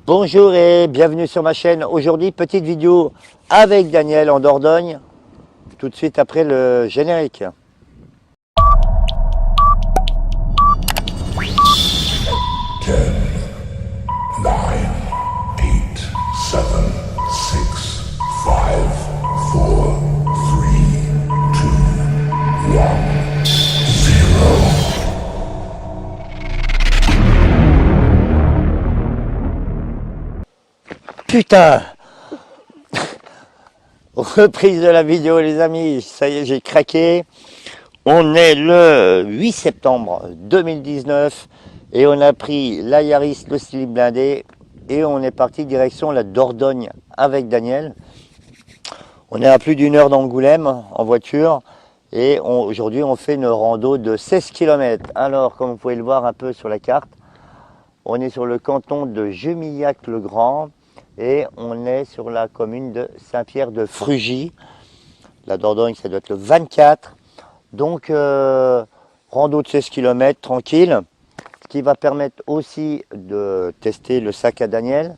Bonjour et bienvenue sur ma chaîne. Aujourd'hui, petite vidéo avec Daniel en Dordogne, tout de suite après le générique. 10, 9, 8, 7, 6, 5, 4, 3, 2, 1, 0. Putain! Reprise de la vidéo les amis, ça y est, j'ai craqué. On est le 8 septembre 2019 et on a pris la Yaris, le style blindé et on est parti direction la Dordogne avec Daniel. On est à plus d'une heure d'Angoulême en voiture et aujourd'hui on fait une rando de 16 km. Alors comme vous pouvez le voir un peu sur la carte, on est sur le canton de Jumillac-le-Grand et on est sur la commune de Saint-Pierre-de-Frugy. La Dordogne ça doit être le 24. Donc rando de 16 km tranquille, ce qui va permettre aussi de tester le sac à Daniel.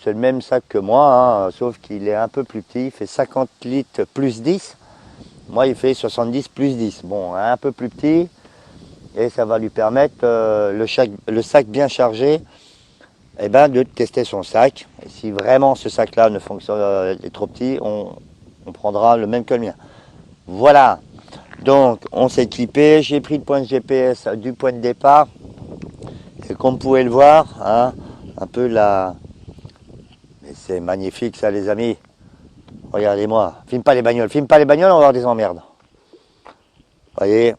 C'est le même sac que moi, hein, sauf qu'il est un peu plus petit, il fait 50 litres plus 10. Moi il fait 70 plus 10, bon un peu plus petit. Et ça va lui permettre, le sac bien chargé, eh ben, de tester son sac. Et si vraiment ce sac là ne fonctionne, est trop petit, on prendra le même que le mien. Voilà. Donc on s'est équipé, j'ai pris le point de GPS du point de départ et comme vous pouvez le voir, hein, un peu là, mais c'est magnifique ça les amis, regardez-moi, filme pas les bagnoles, on va avoir des emmerdes. Vous voyez,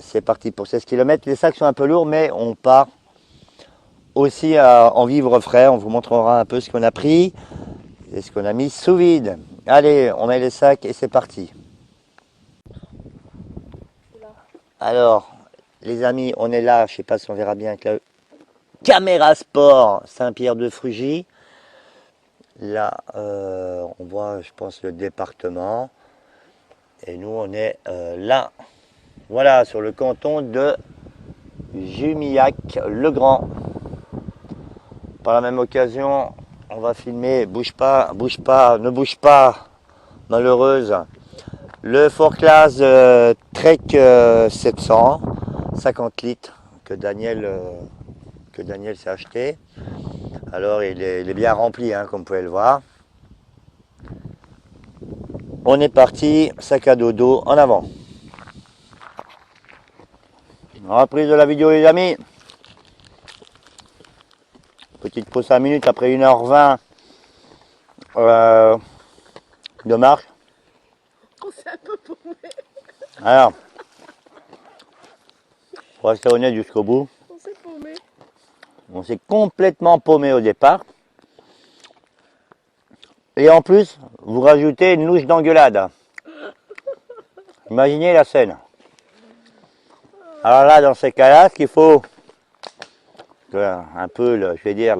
c'est parti pour 16 km, les sacs sont un peu lourds mais on part aussi en vivre frais, on vous montrera un peu ce qu'on a pris et ce qu'on a mis sous vide. Allez, on met les sacs et c'est parti. Alors, les amis, on est là, je sais pas si on verra bien avec la caméra sport Saint-Pierre-de-Frugy. Là, on voit, je pense, le département. Et nous, on est là. Voilà, sur le canton de Jumillac-le-Grand. Par la même occasion, on va filmer, bouge pas, ne bouge pas, malheureuse. Le Ford Class Trek 700, 50 litres que Daniel s'est acheté. Alors il est bien rempli, hein, comme vous pouvez le voir. On est parti, sac à dos d'eau en avant. Reprise de la vidéo les amis. Petite pause 5 minutes après 1h20 de marche. On s'est un peu paumé. Alors, pour rester honnête jusqu'au bout, On s'est paumé. on s'est complètement paumé au départ. Et en plus, vous rajoutez une louche d'engueulade. Imaginez la scène. Alors là, dans ces cas-là, ce qu'il faut, un peu, je vais dire,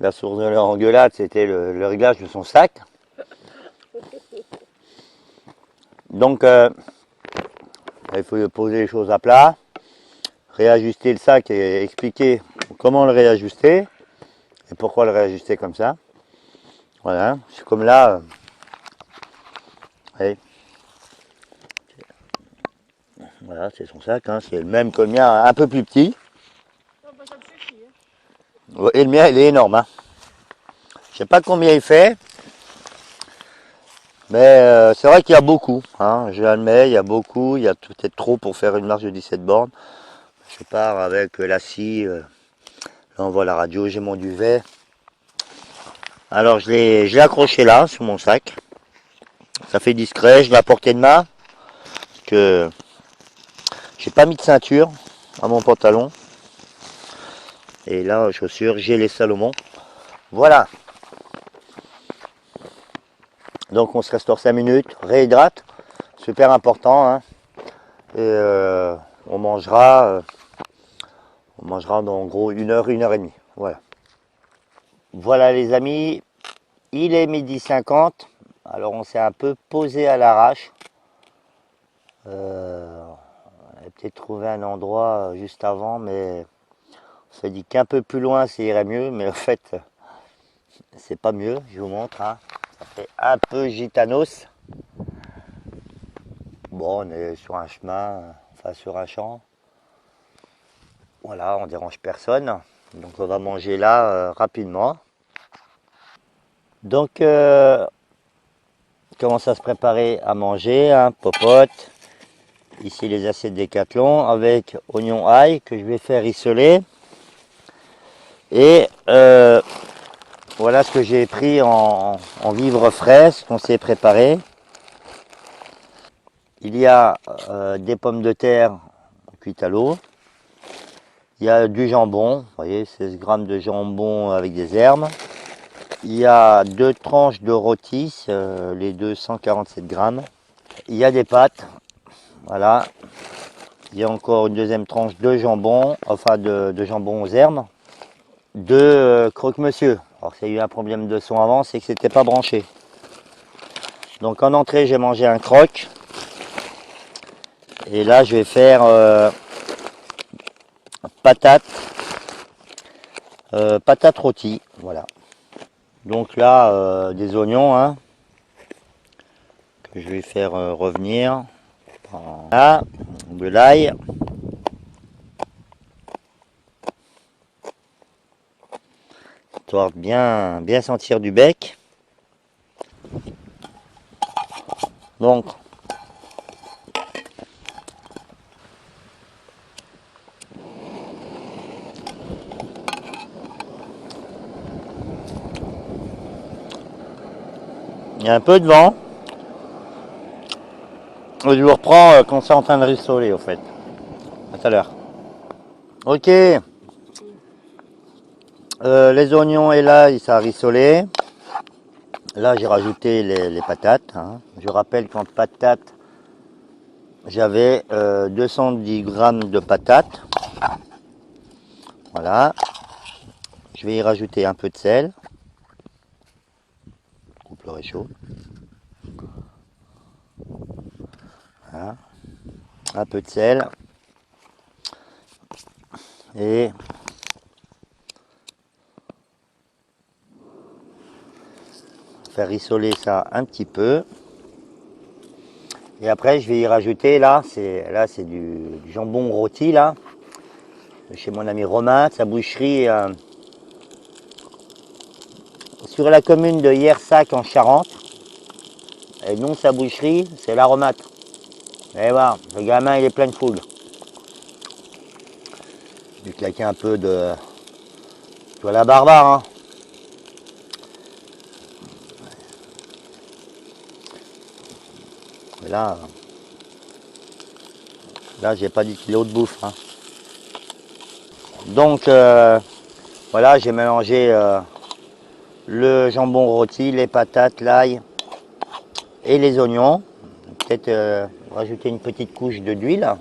la source de l'engueulade, c'était le réglage de son sac. Donc, il faut poser les choses à plat, réajuster le sac et expliquer comment le réajuster et pourquoi le réajuster comme ça. Voilà, c'est comme là. Allez. Voilà, c'est son sac, hein, c'est le même que le mien, un peu plus petit. Non, bah, ça me suffit. Hein. Et le mien, il est énorme. Hein. Je sais pas combien il fait, mais c'est vrai qu'il y a beaucoup. Hein, je l'admets, il y a beaucoup, il y a peut-être trop pour faire une marche de 17 bornes. Je pars avec la scie, là on voit la radio, j'ai mon duvet. Alors je l'ai accroché là, sur mon sac. Ça fait discret, je l'ai à portée de main. Parce que j'ai pas mis de ceinture à mon pantalon. Et là, aux chaussures, j'ai les Salomon. Voilà. Donc on se restaure 5 minutes, réhydrate. Super important. Hein. Et on mangera en gros 1 heure, 1h30. Voilà. Voilà les amis, il est 12h50. Alors on s'est un peu posé à l'arrache. On a peut-être trouvé un endroit juste avant, mais on s'est dit qu'un peu plus loin ça irait mieux. Mais en fait, c'est pas mieux, je vous montre, hein. Ça fait un peu gitanos. Bon, on est sur un chemin, enfin sur un champ. Voilà, on dérange personne. Donc on va manger là rapidement. Donc, commence à se préparer à manger, hein, popote. Ici les assiettes Décathlon avec oignon ail que je vais faire rissoler. Et voilà ce que j'ai pris en vivre frais, ce qu'on s'est préparé. Il y a des pommes de terre cuites à l'eau. Il y a du jambon, vous voyez, 16 grammes de jambon avec des herbes. Il y a 2 tranches de rôti, les deux 147 grammes. Il y a des pâtes, voilà. Il y a encore une deuxième tranche de jambon, enfin de jambon aux herbes. 2 croque-monsieur. Alors s'il y a eu un problème de son avant, c'est que c'était pas branché. Donc en entrée, j'ai mangé un croque. Et là, je vais faire patates rôties, voilà. Donc là, des oignons, hein, que je vais faire revenir. Là, de l'ail. Histoire de bien sentir du bec. Donc, il y a un peu de vent. Je vous reprends quand c'est en train de rissoler, au fait. À tout à l'heure. Ok. Les oignons et l'ail, ça a rissolé. Là, j'ai rajouté les patates, hein. Je rappelle qu'en patates, j'avais 210 grammes de patates. Voilà. Je vais y rajouter un peu de sel. Coupe le réchaud. Voilà. Un peu de sel. Et faire rissoler ça un petit peu. Et après, je vais y rajouter, là c'est du jambon rôti, là, de chez mon ami Romain, de sa boucherie sur la commune de Yersac en Charente. Et non, sa boucherie, c'est l'Aromate. Et voilà, le gamin, il est plein de foule. Je vais claquer un peu de... Tu vois la barbare, hein. Et là j'ai pas 10 kilos de bouffe, hein. Donc, voilà, j'ai mélangé le jambon rôti, les patates, l'ail et les oignons. Peut-être rajouter une petite couche d'huile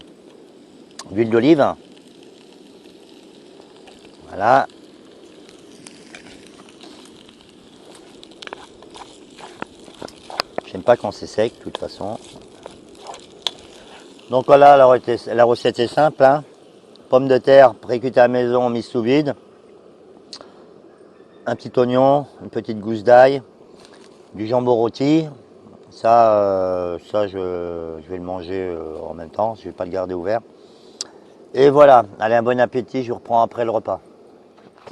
d'olive. Voilà. J'aime pas quand c'est sec, de toute façon. Donc voilà, la recette est simple, hein. Pommes de terre précuites à la maison, mises sous vide. Un petit oignon, une petite gousse d'ail, du jambon rôti. Ça, je vais le manger en même temps, je ne vais pas le garder ouvert. Et voilà, allez, un bon appétit, je vous reprends après le repas.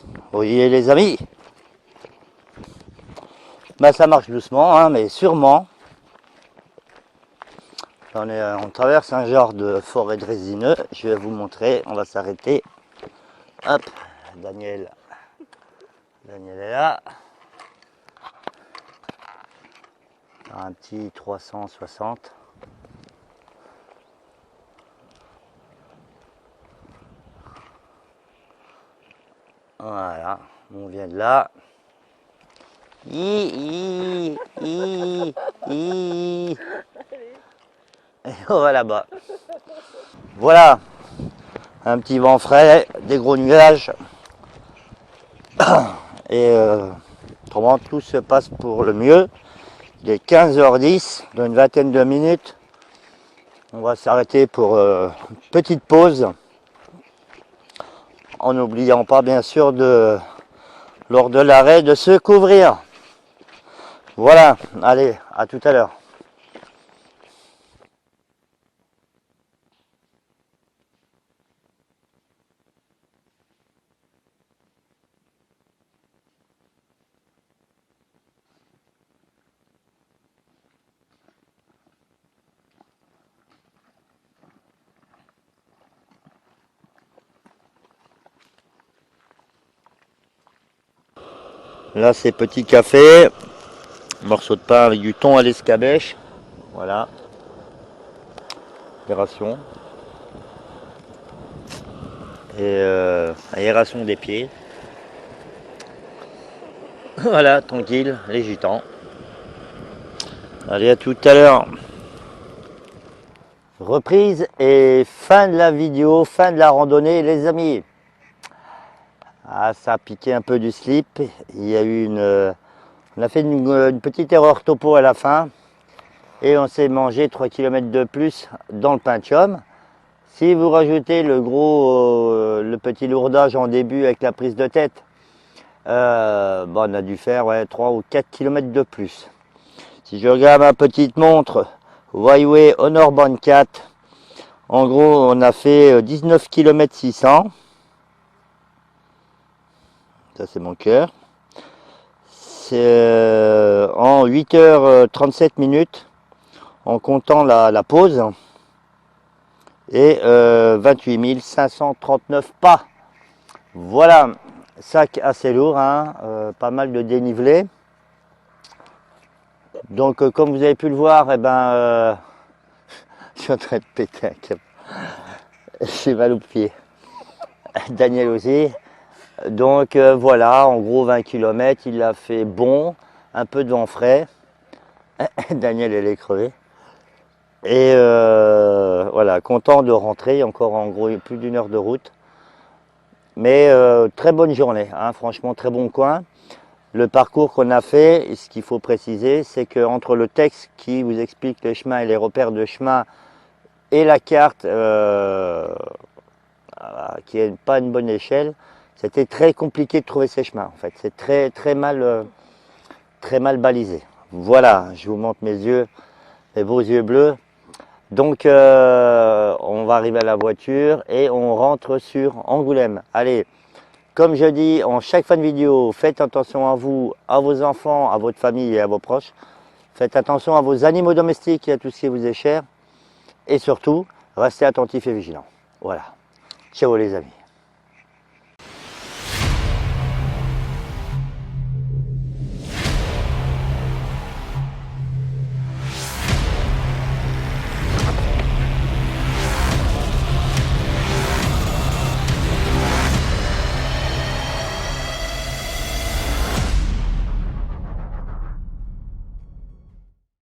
Vous voyez les amis, ben, ça marche doucement, hein, mais sûrement. On traverse un genre de forêt de résineux, je vais vous montrer, on va s'arrêter. Hop, Daniel est là. Un petit 360. Voilà, on vient de là. Et on va là-bas. Voilà, un petit vent frais, des gros nuages. Et autrement, tout se passe pour le mieux. Il est 15h10, dans une vingtaine de minutes. On va s'arrêter pour une petite pause. En n'oubliant pas bien sûr de lors de l'arrêt de se couvrir. Voilà, allez, à tout à l'heure. Là c'est petit café, morceau de pain avec du thon à l'escabèche, voilà, des rations, et aération des pieds, voilà, tranquille, les gitans. Allez, à tout à l'heure. Reprise et fin de la vidéo, fin de la randonnée les amis. Ah, ça a piqué un peu du slip, il y a eu on a fait une petite erreur topo à la fin et on s'est mangé 3 km de plus dans le Pintium. Si vous rajoutez le petit lourdage en début avec la prise de tête, on a dû faire 3 ou 4 km de plus. Si je regarde ma petite montre Huawei Honor Band 4, en gros on a fait 19 km 600. Ça c'est mon cœur. C'est en 8h37 minutes en comptant la pause et 28 539 pas. Voilà, sac assez lourd, hein, pas mal de dénivelé. Donc comme vous avez pu le voir, je suis en train de péter un câble. J'ai mal au pied. Daniel aussi. Donc voilà, en gros 20 km, il a fait bon, un peu de vent frais. Daniel, elle est crevée. Et voilà, content de rentrer, encore en gros plus d'une heure de route. Mais très bonne journée, hein, franchement très bon coin. Le parcours qu'on a fait, ce qu'il faut préciser, c'est qu'entre le texte qui vous explique les chemins et les repères de chemin et la carte qui n'est pas une bonne échelle, c'était très compliqué de trouver ces chemins en fait. C'est très mal balisé. Voilà, je vous montre mes yeux, mes beaux yeux bleus. Donc on va arriver à la voiture et on rentre sur Angoulême. Allez, comme je dis en chaque fin de vidéo, faites attention à vous, à vos enfants, à votre famille et à vos proches. Faites attention à vos animaux domestiques et à tout ce qui vous est cher. Et surtout, restez attentifs et vigilants. Voilà. Ciao les amis.